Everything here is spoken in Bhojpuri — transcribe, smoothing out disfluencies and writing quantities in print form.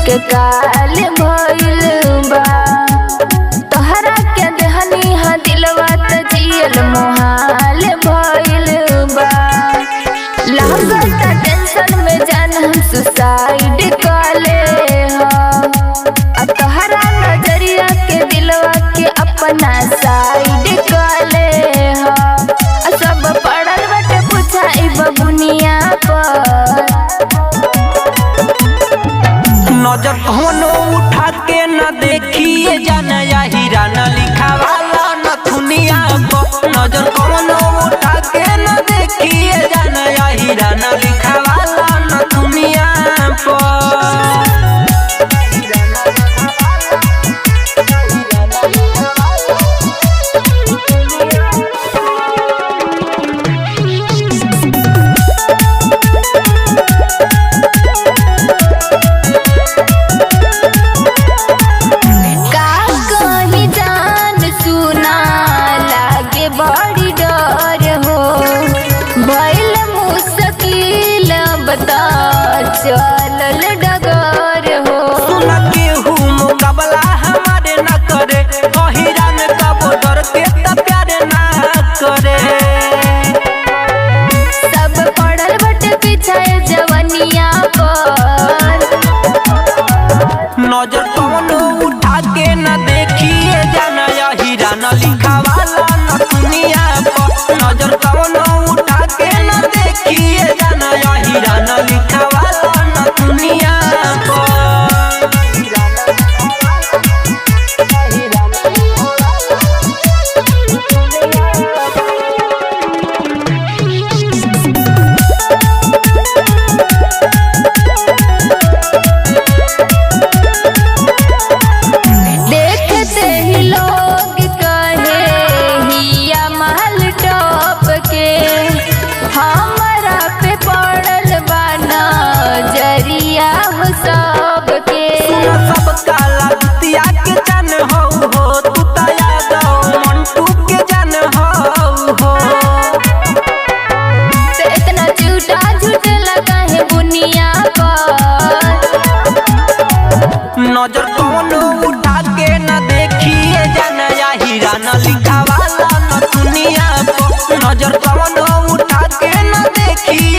के काल भइल बा तोहरा के देहनी हा दिलवा त जियल मोहाल भइल बा लागत टेंशन में जान हम सुसाइड कले ह तोहरा नजरिया के दिलवा के अपना साइड कले ह सब पड़ल बाटे पुछाई बबुनिया पर नजर कोनो उठा के न देखिए जाना या हीरा न लिखा वाला न दुनिया को नजर कोनो उठा के न देखिए जाना या हीरा न लिखा वाला न दुनिया बड़ी डर हो भइल मुश्किल बता चलल डगर हो सुना केहू मुकाबला हमारे न करे कहिरा न कबो डर के त प्यार ना करे सब पड़ल बटे पीछे जवनिया पर नजर कोनो उठा के न देखिए जाना या हीरा न लिखा वाला न दुनिया को नजर कोनो उठा के न देखिए जाना या हीरा न लिखा वाला न दुनिया को देखते ही लोग कहे हिया महल टॉप के हमरा पे पड़ल बाना जरिया हो सबके सब काला दुतिया के जान हो तू त यादव मंटू के जान हो इतना झूठा झूठ लगा है बुनिया पर नजर कोनो उठा के न देखिए जाना या हीरा न लिखा वाला न दुनिया को नजर कोनो उठा के न देखिए